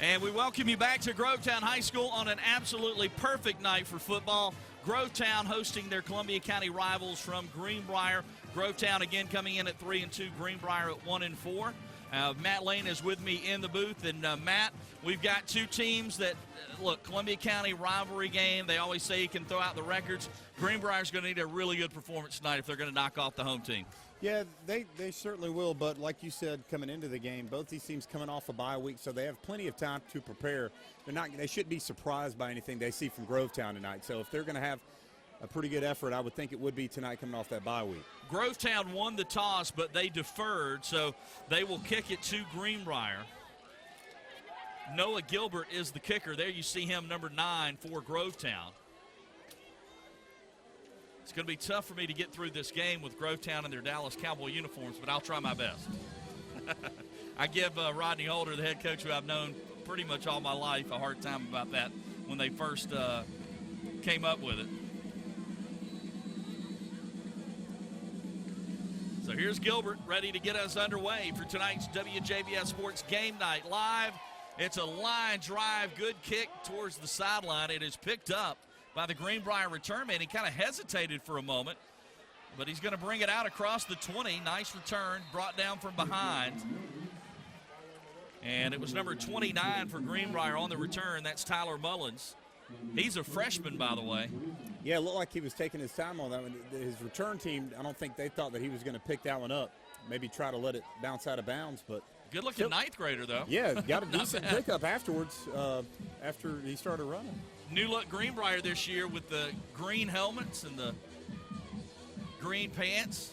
And we welcome you back to Grovetown High School on an absolutely perfect night for football. Grovetown hosting their Columbia County rivals from Greenbrier. Grovetown again coming in at 3-2, Greenbrier at 1-4. Matt Lane is with me in the booth. And Matt, we've got two teams that, look, Columbia County rivalry game. They always say you can throw out the records. Greenbrier's going to need a really good performance tonight if they're going to knock off the home team. Yeah, they certainly will, but like you said, coming into the game, both these teams coming off a bye week, so they have plenty of time to prepare. They shouldn't be surprised by anything they see from Grovetown tonight. So if they're going to have a pretty good effort, I would think it would be tonight coming off that bye week. Grovetown won the toss, but they deferred, so they will kick it to Greenbrier. Noah Gilbert is the kicker. There you see him, number 9 for Grovetown. It's going to be tough for me to get through this game with Grovetown in their Dallas Cowboy uniforms, but I'll try my best. I give Rodney Holder, the head coach who I've known pretty much all my life, a hard time about that when they first came up with it. So here's Gilbert ready to get us underway for tonight's WJBF Sports Game Night Live. It's a line drive, good kick towards the sideline. It is picked up by the Greenbrier return man. He kind of hesitated for a moment, but he's going to bring it out across the 20. Nice return, brought down from behind. And it was number 29 for Greenbrier on the return. That's Tyler Mullins. He's a freshman, by the way. Yeah, it looked like he was taking his time on that one. His return team, I don't think they thought that he was going to pick that one up, maybe try to let it bounce out of bounds. But good-looking ninth grader, though. Yeah, got a decent pickup afterwards after he started running. New look Greenbrier this year with the green helmets and the green pants.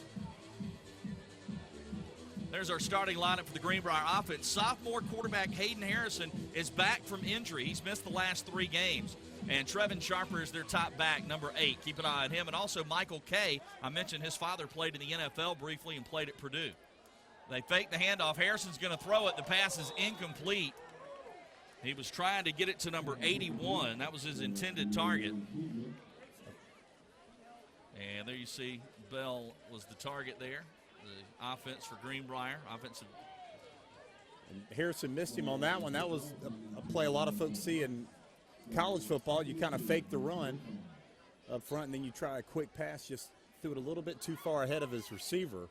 There's our starting lineup for the Greenbrier offense. Sophomore quarterback Hayden Harrison is back from injury. He's missed the last 3 games. And Trevin Sharper is their top back, number 8. Keep an eye on him. And also Michael Kay. I mentioned his father played in the NFL briefly and played at Purdue. They fake the handoff. Harrison's going to throw it. The pass is incomplete. He was trying to get it to number 81. That was his intended target. And there you see Bell was the target there. The offense for Greenbrier. Offensive. And Harrison missed him on that one. That was a play a lot of folks see in college football. You kind of fake the run up front, and then you try a quick pass. Just threw it a little bit too far ahead of his receiver.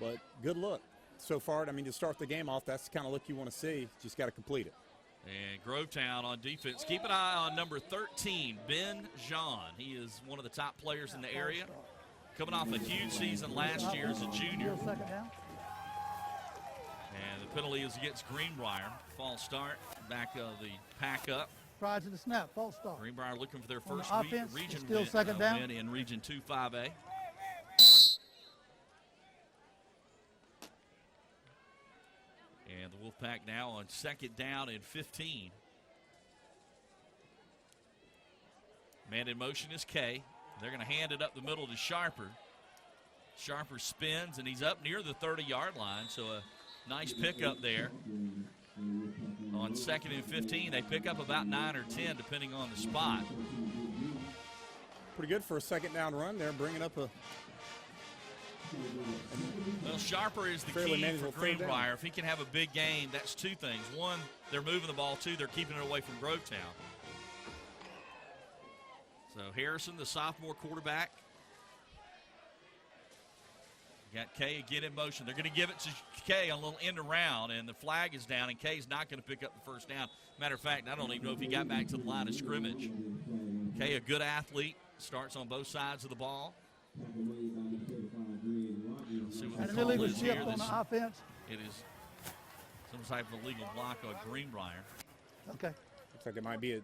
But good look. So far, I mean, to start the game off, that's the kind of look you want to see. Just got to complete it. And Grovetown on defense. Keep an eye on number 13, Ben Jean. He is one of the top players in the area. Coming off a huge season last year as a junior. And the penalty is against Greenbrier. False start. Back of the pack up. Prior to the snap, false start. Greenbrier looking for their first region still win in Region 2-5A. And the Wolfpack now on 2nd down and 15. Man in motion is Kay. They're going to hand it up the middle to Sharper. Sharper spins, and he's up near the 30-yard line, so a nice pickup there. On 2nd and 15, they pick up about 9 or 10, depending on the spot. Pretty good for a 2nd down run there, bringing up a Well, Sharper is the key for Greenbrier. If he can have a big game, that's 2 things. 1, they're moving the ball. 2, they're keeping it away from Grovetown. So Harrison, the sophomore quarterback. Got Kay again in motion. They're going to give it to Kay on a little end around, and the flag is down, and Kay's not going to pick up the first down. Matter of fact, I don't even know if he got back to the line of scrimmage. Kay, a good athlete, starts on both sides of the ball. See what the call is here. On the offense. It is some type of illegal block on Greenbrier. Okay. Looks like it might be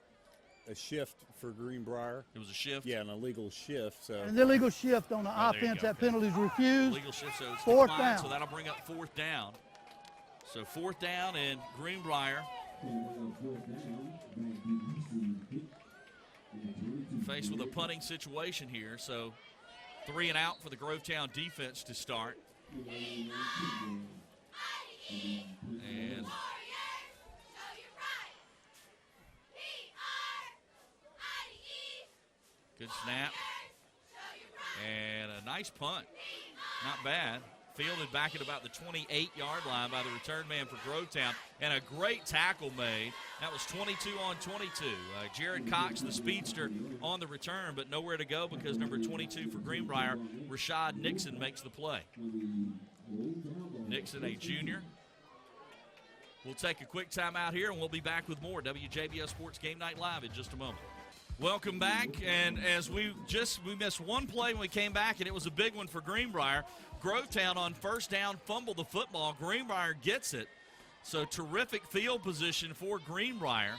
a shift for Greenbrier. It was a shift? Yeah, an illegal shift. So an illegal shift on the offense. That penalty is refused. Illegal shift, so it's 4th declined, down. so that'll bring up 4th down. So 4th down and Greenbrier faced with a punting situation here. So 3 and out for the Grovetown defense to start. And good snap. And a nice punt. Not bad. fielded back at about the 28-yard line by the return man for Grovetown, and a great tackle made. That was 22 on 22. Jared Cox, the speedster, on the return, but nowhere to go because number 22 for Greenbrier, Rashad Nixon, makes the play. Nixon, a junior. We'll take a quick timeout here, and we'll be back with more WJBF Sports Game Night Live in just a moment. Welcome back, and as we missed one play when we came back, and it was a big one for Greenbrier. Grovetown on first down fumbled the football. Greenbrier gets it. So terrific field position for Greenbrier.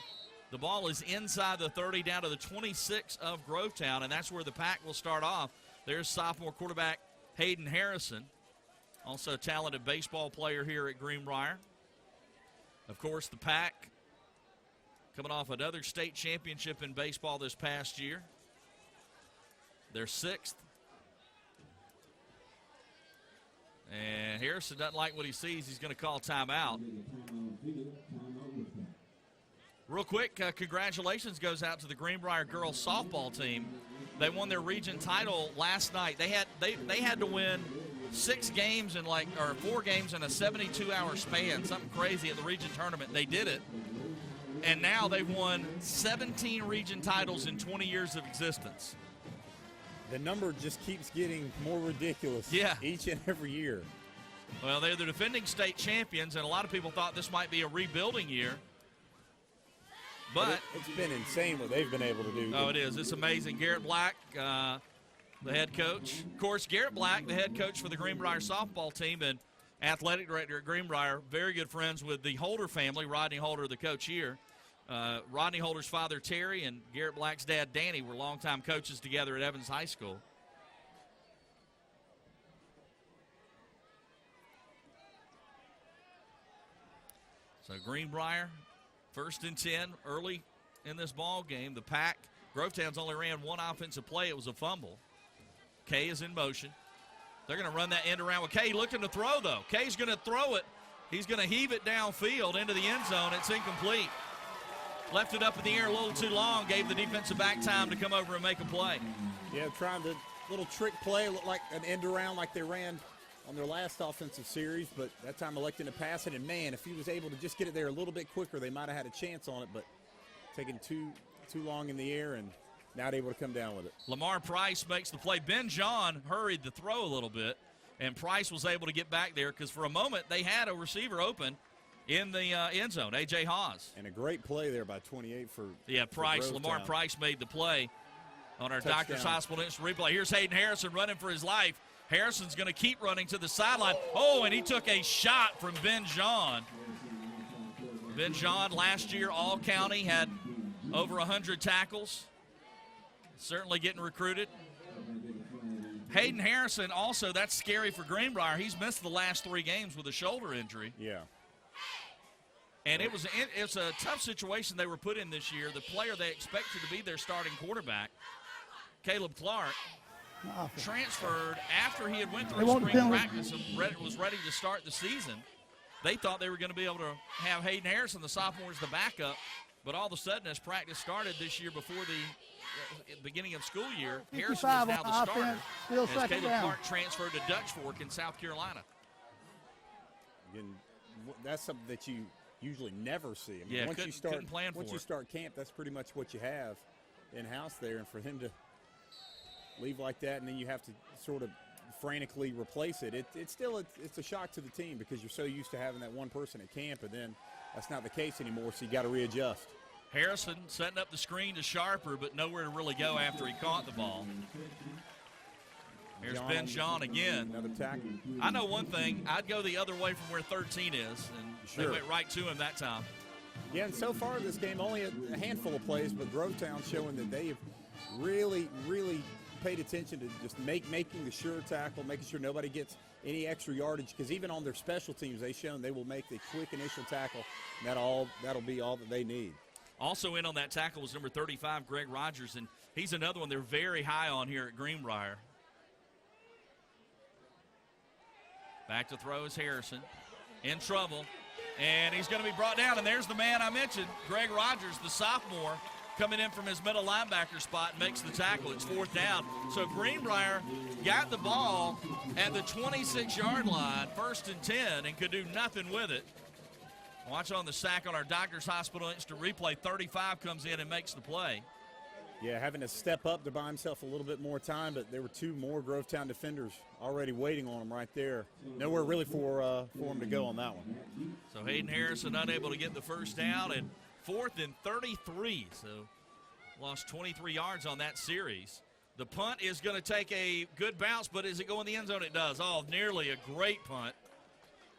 The ball is inside the 30 down to the 26 of Grovetown, and that's where the Pack will start off. There's sophomore quarterback Hayden Harrison, also a talented baseball player here at Greenbrier. Of course, the Pack coming off another state championship in baseball this past year. They're 6th. And Harrison doesn't like what he sees. He's going to call timeout. Real quick, congratulations goes out to the Greenbrier girls softball team. They won their region title last night. They had to win 4 games in a 72-hour span, something crazy at the region tournament. They did it. And now they've won 17 region titles in 20 years of existence. The number just keeps getting more ridiculous each and every year. Well, they're the defending state champions, and a lot of people thought this might be a rebuilding year. But it's been insane what they've been able to do. Oh, it is. It's amazing. Garrett Black, the head coach. Of course, Garrett Black, the head coach for the Greenbrier softball team and athletic director at Greenbrier, very good friends with the Holder family. Rodney Holder, the coach here. Rodney Holder's father, Terry, and Garrett Black's dad, Danny, were longtime coaches together at Evans High School. So Greenbrier, 1st and 10 early in this ball game. The Pack, Grovetown's only ran one offensive play. It was a fumble. Kay is in motion. They're going to run that end around with Kay looking to throw, though. Kay's going to throw it. He's going to heave it downfield into the end zone. It's incomplete. Left it up in the air a little too long, gave the defensive back time to come over and make a play. Yeah, trying the little trick play, looked like an end around like they ran on their last offensive series, but that time electing to pass it. And, man, if he was able to just get it there a little bit quicker, they might have had a chance on it, but taking too long in the air and not able to come down with it. Lamar Price makes the play. Ben John hurried the throw a little bit, and Price was able to get back there because for a moment they had a receiver open in the end zone, A.J. Haas. And a great play there by 28 for Price. For Lamar Price made the play on our Touchdown. Doctors Hospital instant replay. Here's Hayden Harrison running for his life. Harrison's going to keep running to the sideline. Oh, and he took a shot from Ben John. Ben John last year, all-county, had over 100 tackles. Certainly getting recruited. Hayden Harrison also, that's scary for Greenbrier. He's missed the last 3 games with a shoulder injury. Yeah. And it's a tough situation they were put in this year. The player they expected to be their starting quarterback, Caleb Clark, transferred after he had went through spring practice and was ready to start the season. They thought they were going to be able to have Hayden Harrison, the sophomore, as the backup. But all of a sudden, as practice started this year before the beginning of school year, Harrison is now the starter. As Caleb Clark transferred to Dutch Fork in South Carolina. Again, that's something that you usually never see. I mean, couldn't plan for it. Once you start camp, that's pretty much what you have in-house there. And for him to leave like that and then you have to sort of frantically replace it, it's a shock to the team because you're so used to having that one person at camp, and then that's not the case anymore, so you got to readjust. Harrison setting up the screen to Sharper, but nowhere to really go after he caught the ball. Here's Ben John again. Another tackle. I know one thing. I'd go the other way from where 13 is, and they went right to him that time. Yeah, and so far this game, only a handful of plays, but Grovetown showing that they have really, really paid attention to just making the sure tackle, making sure nobody gets any extra yardage, because even on their special teams, they've shown they will make the quick initial tackle, and that'll be all that they need. Also in on that tackle was number 35, Greg Rogers, and he's another one they're very high on here at Greenbrier. Back to throw is Harrison. In trouble. And he's going to be brought down. And there's the man I mentioned, Greg Rogers, the sophomore, coming in from his middle linebacker spot and makes the tackle. It's 4th down. So Greenbrier got the ball at the 26-yard line, 1st and 10, and could do nothing with it. Watch on the sack on our Doctors Hospital Instant Replay. 35 comes in and makes the play. Yeah, having to step up to buy himself a little bit more time, but there were 2 more Grovetown defenders already waiting on him right there. Nowhere really for him to go on that one. So Hayden Harrison unable to get the first down, and 4th and 33. So lost 23 yards on that series. The punt is going to take a good bounce, but is it going in the end zone? It does. Oh, nearly a great punt.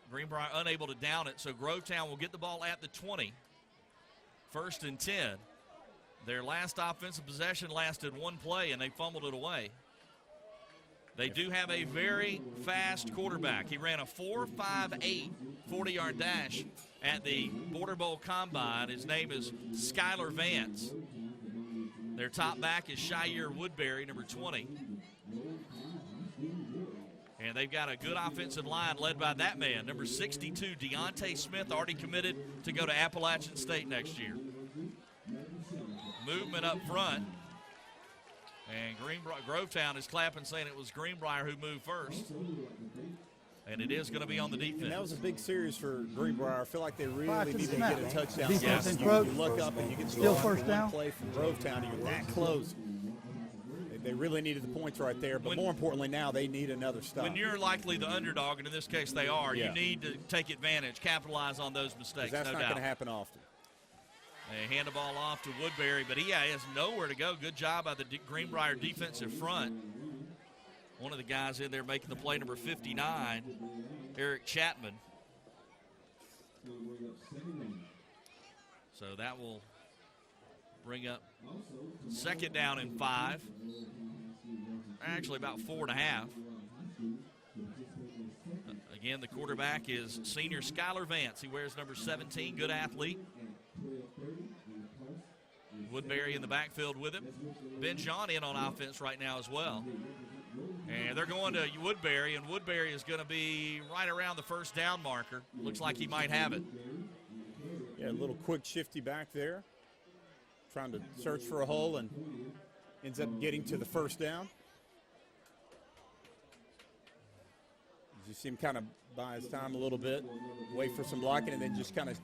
Greenbrier unable to down it, so Grovetown will get the ball at the 20. 1st and 10. Their last offensive possession lasted 1 play, and they fumbled it away. They do have a very fast quarterback. He ran a 4.58 40-yard dash at the Border Bowl Combine. His name is Skylar Vance. Their top back is Shire Woodbury, number 20. And they've got a good offensive line led by that man, number 62, Deontay Smith, already committed to go to Appalachian State next year. Movement up front. And Grovetown is clapping, saying it was Greenbrier who moved first. And it is going to be on the defense. And that was a big series for Greenbrier. I feel like they really need to get a touchdown. Defense You look up and you can still score first one down. play from Grovetown, and you're that close. They really needed the points right there, but more importantly now they need another stop. When you're likely the underdog, and in this case they are, you need to take advantage, capitalize on those mistakes, that's no not doubt. going to happen often. They hand the ball off to Woodbury, but he has nowhere to go. Good job by the Greenbrier defensive front. One of the guys in there making the play, number 59, Eric Chapman. So that will bring up 2nd down and 5. Actually, about 4.5. Again, the quarterback is senior Skylar Vance. He wears number 17, good athlete. Woodbury in the backfield with him. Ben John in on offense right now as well. And they're going to Woodbury, and Woodbury is going to be right around the 1st down marker. Looks like he might have it. Yeah, a little quick shifty back there. Trying to search for a hole and ends up getting to the 1st down. You see him kind of buy his time a little bit, wait for some blocking, and then just kind of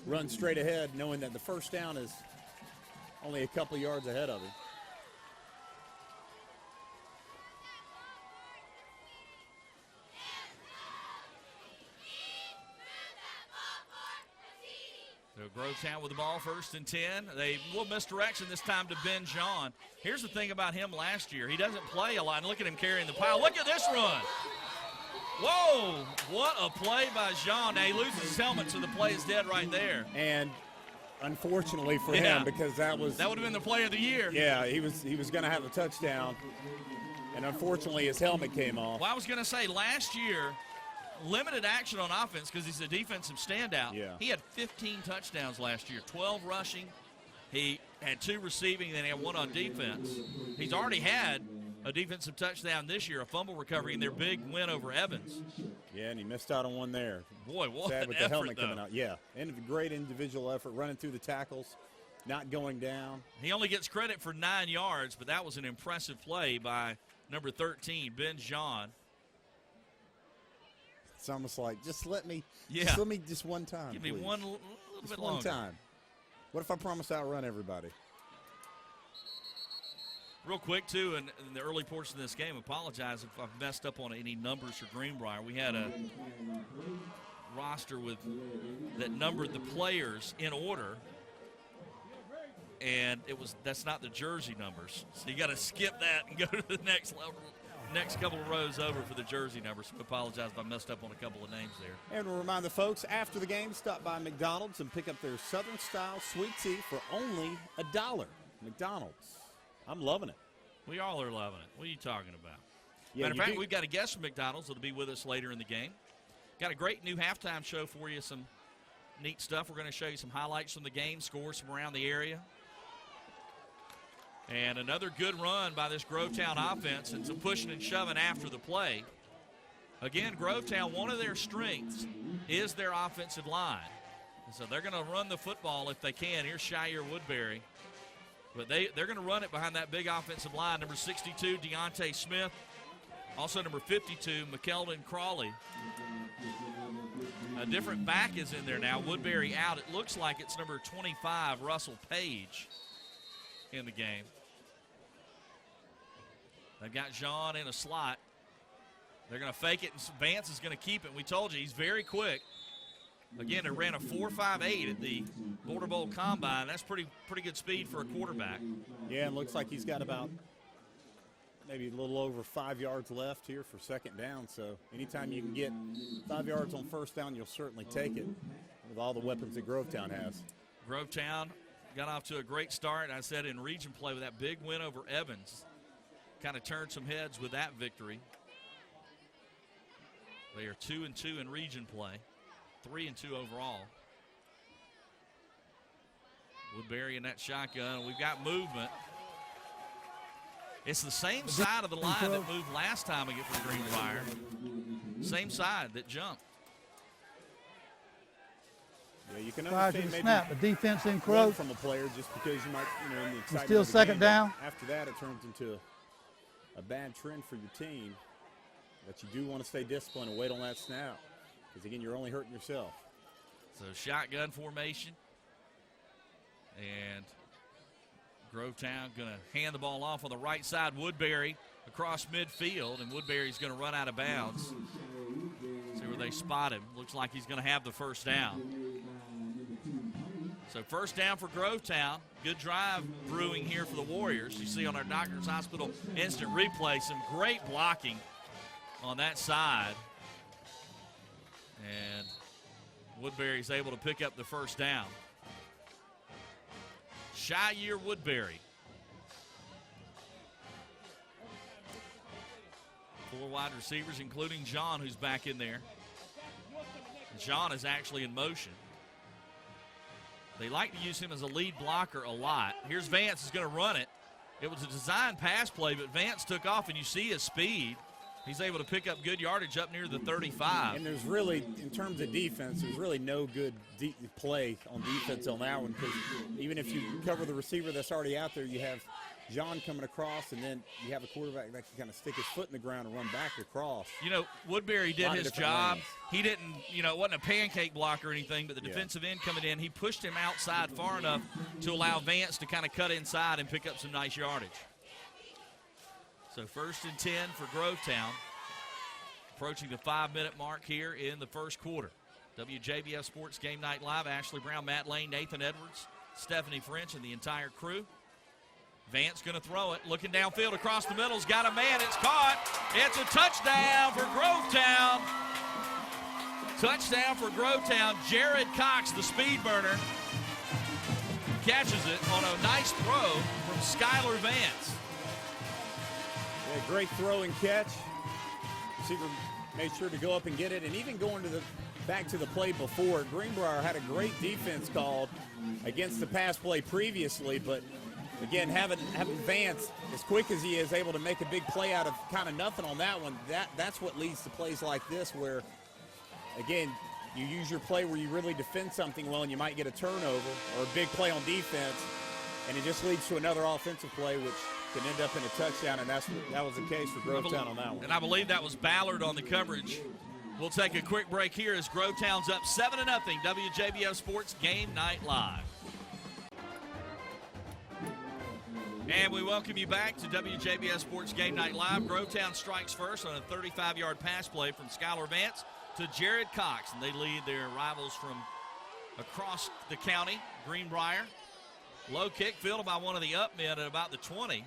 run straight ahead, knowing that the 1st down is only a couple yards ahead of him. So Grovetown with the ball, 1st and 10. They will misdirection this time to Ben John. Here's the thing about him last year. He doesn't play a lot. And look at him carrying the pile. Look at this run. Whoa, what a play by Jean. Now he loses his helmet, so the play is dead right there. And unfortunately for him, because that would have been the play of the year. Yeah, he was going to have a touchdown, and unfortunately his helmet came off. Well, I was going to say last year, limited action on offense because he's a defensive standout. Yeah. He had 15 touchdowns last year, 12 rushing. He had 2 receiving, then he had 1 on defense. He's already had a defensive touchdown this year, a fumble recovery in their big win over Evans. Yeah, and he missed out on one there. Boy, what sad an with effort, the helmet though. coming out. Yeah, and a great individual effort, running through the tackles, not going down. He only gets credit for 9 yards, but that was an impressive play by number 13, Ben John. It's almost like, just let me just one time, Give me please. one little just bit one longer. time. What if I promise I'll run everybody? Real quick, too, in the early portion of this game, apologize if I've messed up on any numbers for Greenbrier. We had a roster that numbered the players in order, and that's not the jersey numbers. So you got to skip that and go to the next couple of rows over for the jersey numbers. So I apologize if I messed up on a couple of names there. And we'll remind the folks, after the game, stop by McDonald's and pick up their Southern-style sweet tea for only $1. McDonald's. I'm loving it. We all are loving it. What are you talking about? Yeah, Matter of fact, we've got a guest from McDonald's that'll be with us later in the game. Got a great new halftime show for you, some neat stuff. We're going to show you some highlights from the game, scores from around the area. And another good run by this Grovetown offense and some pushing and shoving after the play. Again, Grovetown, one of their strengths is their offensive line. And so they're going to run the football if they can. Here's Shire Woodbury. But they're going to run it behind that big offensive line. Number 62, Deontay Smith. Also number 52, McKeldon Crawley. A different back is in there now. Woodbury out. It looks like it's number 25, Russell Page, in the game. They've got Jean in a slot. They're going to fake it, and Vance is going to keep it. We told you, he's very quick. Again, it ran a 4.58 at the Border Bowl Combine. That's pretty good speed for a quarterback. Yeah, and looks like he's got about maybe a little over 5 yards left here for second down. So anytime you can get 5 yards on first down, you'll certainly take it with all the weapons that Grovetown has. Grovetown got off to a great start. I said in region play with that big win over Evans. Kind of turned some heads with that victory. They are 2-2 in region play, 3-2 overall. Woodbury in that shotgun. We've got movement. It's the same side of the line that moved last time against the Greenbrier. Same side that jumped. Yeah, you can Prior to understand the maybe snap, the defense encroached. from a player just because you might, in the excitement Still of the second game, down. After that, it turns into a bad trend for your team. But you do want to stay disciplined and wait on that snap. Because, again, you're only hurting yourself. So shotgun formation. And Grovetown going to hand the ball off on the right side. Woodbury across midfield, and Woodbury's going to run out of bounds. See where they spot him. Looks like he's going to have the first down. So first down for Grovetown. Good drive brewing here for the Warriors. You see on our Doctors Hospital instant replay some great blocking on that side. And Woodbury's able to pick up the first down. Shire Woodbury. 4 wide receivers, including John, who's back in there. John is actually in motion. They like to use him as a lead blocker a lot. Here's Vance is going to run it. It was a design pass play, but Vance took off, and you see his speed. He's able to pick up good yardage up near the 35. And there's really, in terms of defense, there's really no good play on defense on that one, because even if you cover the receiver that's already out there, you have John coming across, and then you have a quarterback that can kind of stick his foot in the ground and run back across. You know, Woodbury did his job. He didn't, it wasn't a pancake block or anything, but the defensive end coming in, he pushed him outside far enough to allow Vance to kind of cut inside and pick up some nice yardage. So 1st and 10 for Grovetown. Approaching the 5-minute mark here in the first quarter. WJBF Sports Game Night Live. Ashley Brown, Matt Lane, Nathan Edwards, Stephanie French, and the entire crew. Vance going to throw it. Looking downfield across the middle. He's got a man. It's caught. It's a touchdown for Grovetown. Touchdown for Grovetown. Jared Cox, the speed burner, catches it on a nice throw from Skylar Vance. Yeah, great throw and catch. Receiver made sure to go up and get it, and even going back to the play before, Greenbrier had a great defense called against the pass play previously, but again, having Vance, as quick as he is, able to make a big play out of kind of nothing on that one, that's what leads to plays like this where, again, you use your play where you really defend something well and you might get a turnover or a big play on defense, and it just leads to another offensive play which can end up in a touchdown, and that was the case for Grovetown on that one. And I believe that was Ballard on the coverage. We'll take a quick break here as Grovetown's up 7-0. WJBF Sports Game Night Live. And we welcome you back to WJBF Sports Game Night Live. Grovetown strikes first on a 35-yard pass play from Skylar Vance to Jared Cox, and they lead their rivals from across the county, Greenbrier. Low kick fielded by one of the up men at about the 20.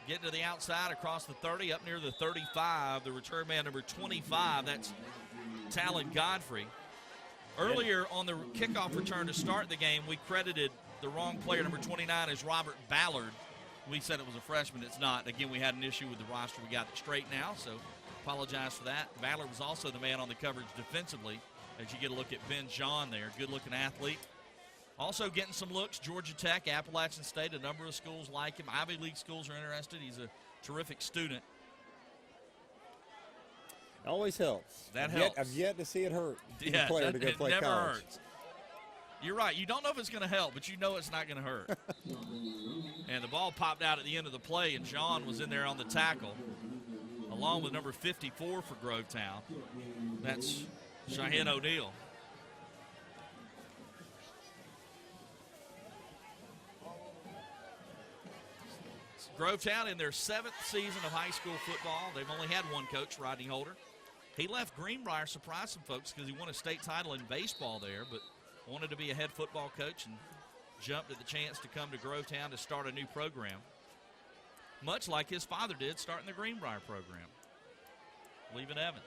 Getting to the outside across the 30, up near the 35. The return man, number 25, that's Talon Godfrey. Earlier on the kickoff return to start the game, we credited the wrong player, number 29, as Robert Ballard. We said it was a freshman. It's not. Again, we had an issue with the roster. We got it straight now, so apologize for that. Ballard was also the man on the coverage defensively, as you get a look at Ben John there. Good-looking athlete. Also getting some looks, Georgia Tech, Appalachian State, a number of schools like him. Ivy League schools are interested. He's a terrific student. Always helps. That helps. I've yet to see it hurt Yeah, a player to go play never college. hurts. You're right. You don't know if it's going to help, but you know it's not going to hurt. And the ball popped out at the end of the play, and John was in there on the tackle, along with number 54 for Grovetown. That's Cheyenne O'Neal. Grovetown in their 7th season of high school football. They've only had one coach, Rodney Holder. He left Greenbrier, surprised some folks because he won a state title in baseball there, but wanted to be a head football coach and jumped at the chance to come to Grovetown to start a new program, much like his father did starting the Greenbrier program. Leaving Evans.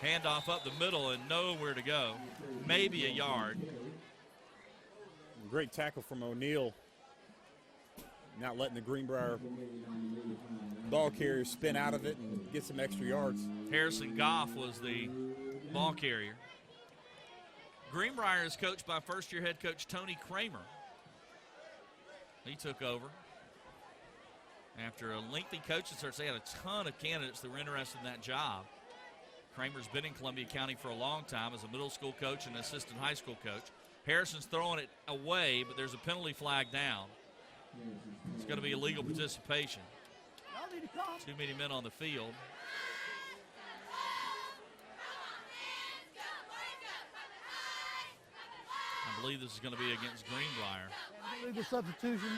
Handoff up the middle and nowhere to go. Maybe a yard. Great tackle from O'Neal. Not letting the Greenbrier ball carrier spin out of it and get some extra yards. Harrison Goff was the ball carrier. Greenbrier is coached by first-year head coach Tony Kramer. He took over. After a lengthy coaching search, they had a ton of candidates that were interested in that job. Kramer's been in Columbia County for a long time as a middle school coach and assistant high school coach. Harrison's throwing it away, but there's a penalty flag down. It's going to be illegal participation. Too many men on the field. I believe this is going to be against Greenbrier. Illegal substitution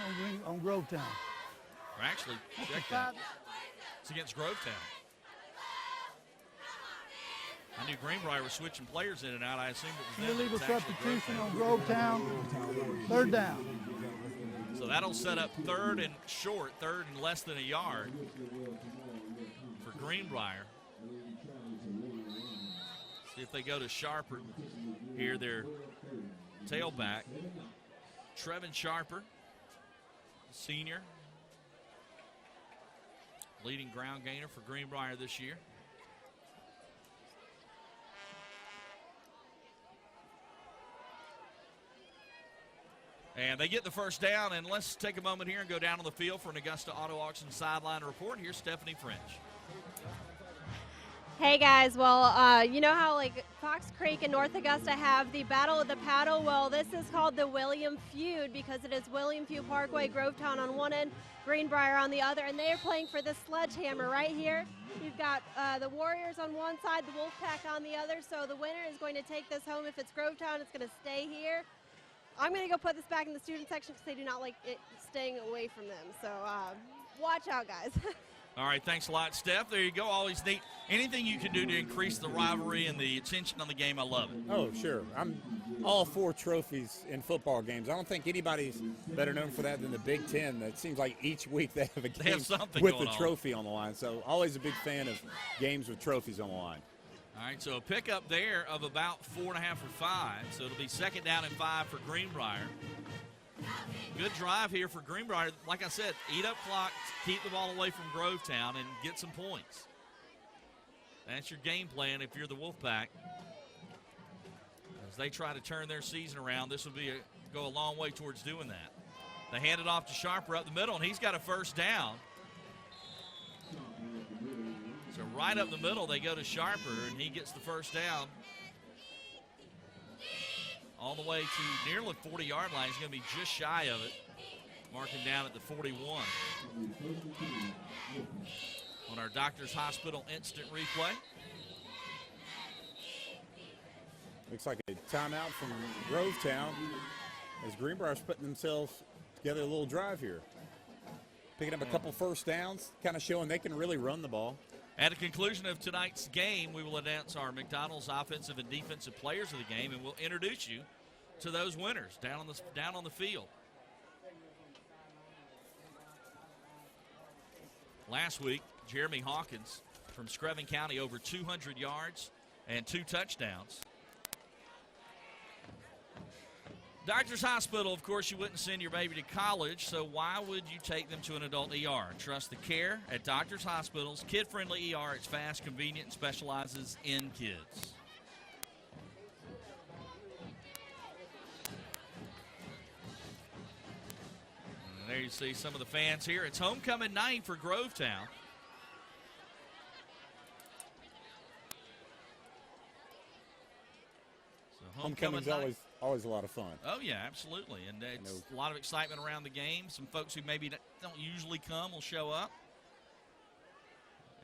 on Grovetown. Or actually, check that. It's against Grovetown. I knew Greenbrier was switching players in and out. I assumed it was them. Illegal substitution on Grovetown. 3rd down. So that'll set up 3rd and short, 3rd and less than a yard for Greenbrier. See if they go to Sharper here, their tailback. Trevin Sharper, senior, leading ground gainer for Greenbrier this year. And they get the first down, and let's take a moment here and go down on the field for an Augusta Auto Auction sideline report. Here's Stephanie French. Hey guys, well, you know how like Fox Creek and North Augusta have the Battle of the Paddle? Well, this is called the William Feud because it is William Feud Parkway, Grovetown on one end, Greenbrier on the other, and they are playing for the sledgehammer right here. You've got the Warriors on one side, the Wolfpack on the other, so the winner is going to take this home. If it's Grovetown, it's going to stay here. I'm going to go put this back in the student section because they do not like it staying away from them. So watch out, guys. All right, thanks a lot, Steph. There you go. Always neat. Anything you can do to increase the rivalry and the attention on the game, I love it. Oh, sure. I'm all for trophies in football games. I don't think anybody's better known for that than the Big Ten. It seems like each week they have a game with a trophy on the line. So always a big fan of games with trophies on the line. All right, so a pickup there of about 4.5 or 5. So it'll be 2nd down and 5 for Greenbrier. Good drive here for Greenbrier. Like I said, eat up clock, keep the ball away from Grovetown, and get some points. That's your game plan if you're the Wolfpack. As they try to turn their season around, this will go a long way towards doing that. They hand it off to Sharper up the middle, and he's got a first down. So right up the middle, they go to Sharper, and he gets the first down. All the way to nearly the 40-yard line. He's going to be just shy of it. Marking down at the 41. On our Doctors Hospital instant replay. Looks like a timeout from Grovetown as Greenbrier's putting themselves together a little drive here. Picking up a couple first downs, kind of showing they can really run the ball. At the conclusion of tonight's game, we will announce our McDonald's offensive and defensive players of the game, and we'll introduce you to those winners down on the field. Last week, Jeremy Hawkins from Screven County, over 200 yards and 2 touchdowns. Doctors Hospital, of course, you wouldn't send your baby to college, so why would you take them to an adult ER? Trust the care at Doctors Hospital's kid-friendly ER. It's fast, convenient, and specializes in kids. And there you see some of the fans here. It's homecoming night for Grovetown. So Homecoming's always always a lot of fun. Oh, yeah, absolutely. And it's a lot of excitement around the game. Some folks who maybe don't usually come will show up.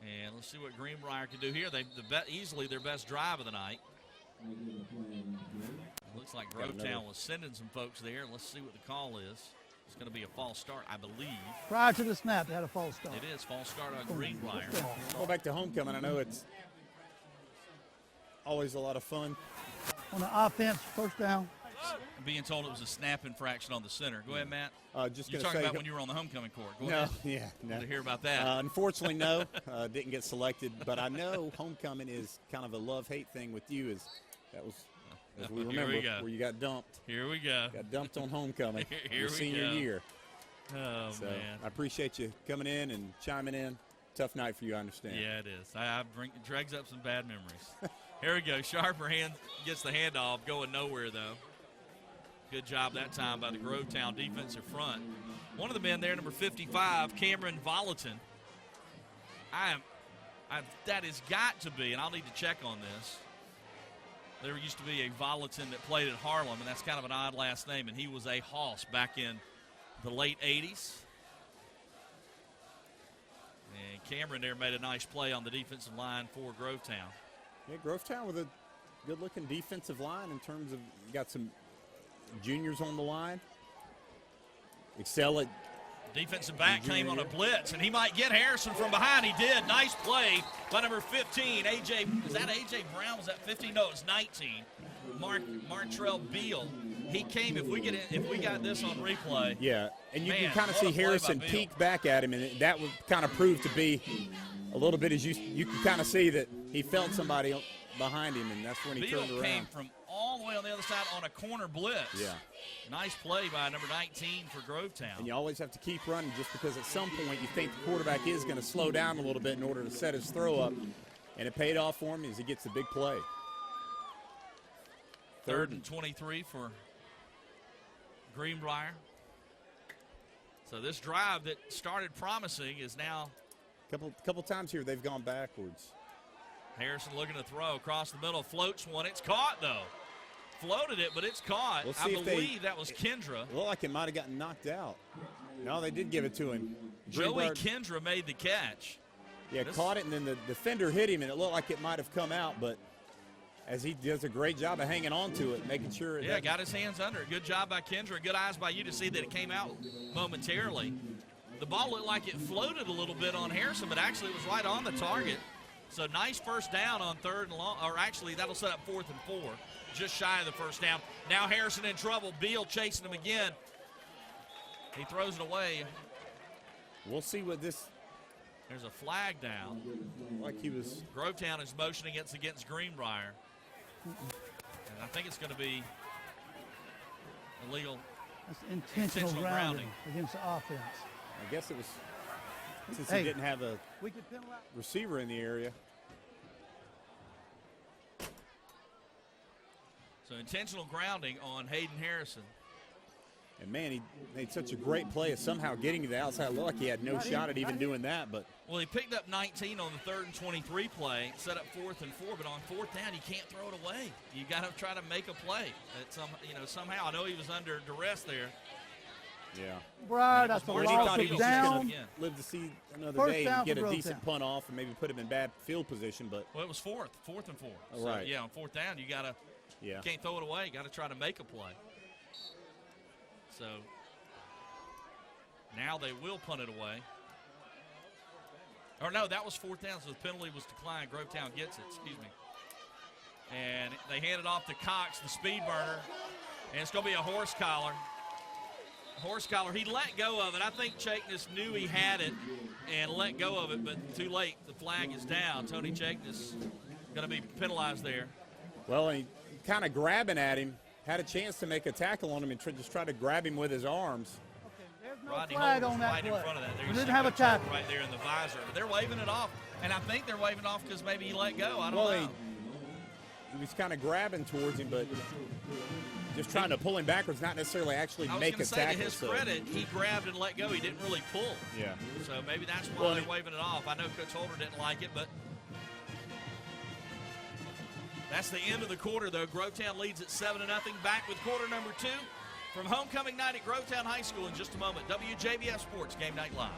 And let's see what Greenbrier can do here. Easily their best drive of the night. Looks like Grovetown was sending some folks there. Let's see what the call is. It's going to be a false start, I believe. Prior to the snap, they had a false start. It is false start on Greenbrier. Go back to homecoming. I know it's always a lot of fun. On the offense, first down. I'm being told it was a snap infraction on the center. Go ahead, Matt. Just You're talking about when you were on the homecoming court. Go ahead. No. To hear about that. Unfortunately, no. Didn't get selected. But I know homecoming is kind of a love-hate thing with you. That was, as we remember, where you got dumped. Here we go. Got dumped on homecoming your senior year. Oh, so man. I appreciate you coming in and chiming in. Tough night for you, I understand. Yeah, it is. I drags up some bad memories. Here we go. Sharper gets the handoff, going nowhere, though. Good job that time by the Grovetown defensive front. One of the men there, number 55, Cameron Volatin. That has got to be, and I'll need to check on this. There used to be a Volatin that played at Harlem, and that's kind of an odd last name, and he was a Hoss back in the late 80s. And Cameron there made a nice play on the defensive line for Grovetown. Yeah, Grovetown with a good-looking defensive line in terms of you got some juniors on the line. Excel at defensive back came on a blitz, and he might get Harrison from behind. He did. Nice play by number 15, A.J. Is that A.J. Brown? Was that 15? No, it's 19. Martrell Beal. He came. If we got this on replay. Yeah, and you can kind of see Harrison peek back at him, and that would kind of prove to be a little bit as you can kind of see that he felt somebody behind him, and that's when he turned around. Beal came from all the way on the other side on a corner blitz. Yeah. Nice play by number 19 for Grovetown. And you always have to keep running just because at some point you think the quarterback is going to slow down a little bit in order to set his throw up. And it paid off for him as he gets the big play. Third and 23 for Greenbrier. So this drive that started promising is now. Couple times here they've gone backwards. Harrison looking to throw across the middle, floats one. It's caught, though. Floated it, but it's caught. I believe that was Kendra. It looked like it might have gotten knocked out. No, they did give it to him. Joey Kendra made the catch. Yeah, caught it, and then the defender hit him, and it looked like it might have come out, but as he does a great job of hanging on to it, making sure it got his hands under it. Good job by Kendra. Good eyes by you to see that it came out momentarily. The ball looked like it floated a little bit on Harrison, but actually it was right on the target. So nice first down on third and long, or actually that'll set up 4th and 4. Just shy of the first down. Now Harrison in trouble. Beal chasing him again. He throws it away. We'll see what this. There's a flag down. Like he was. Grovetown is motioning against Greenbrier. And I think it's going to be illegal. That's intentional grounding against the offense. I guess it was since he didn't have a receiver in the area. So intentional grounding on Hayden Harrison. And, man, he made such a great play of somehow getting to the outside. It looked like he had no shot at even doing that. But well, he picked up 19 on the 3rd and 23 play, set up 4th and 4. But on 4th down, you can't throw it away. You got to try to make a play. Somehow. I know he was under duress there. Yeah. Right, that's a loss of down. Live to see another day and get a decent punt off and maybe put him in bad field position. But well, it was 4th and 4. Oh, right. So, yeah, on 4th down, you got to. Yeah. You can't throw it away. You got to try to make a play. So now they will punt it away. Or no, that was 4th down, so the penalty was declined. Grovetown gets it, excuse me. And they hand it off to Cox, the speed burner. And it's going to be a horse collar. He let go of it. I think Chakness knew he had it and let go of it, but too late. The flag is down. Tony Chakness going to be penalized there. Well, he kind of grabbing at him. Had a chance to make a tackle on him and just try to grab him with his arms. Okay, there's no Rodney flag Holmes on that right play. in front of that. We didn't have a tackle. Right there in the visor. But they're waving it off, and I think they're waving off because maybe he let go. I don't know. He was kind of grabbing towards him, but just trying to pull him backwards, not necessarily actually make a tackle. To his credit, he grabbed and let go. He didn't really pull. Yeah. So maybe that's why they're waving it off. I know Coach Holder didn't like it, but That's the end of the quarter, though. Grovetown leads at 7-0. Back with quarter number 2 from homecoming night at Grovetown High School in just a moment. WJBF Sports Game Night Live.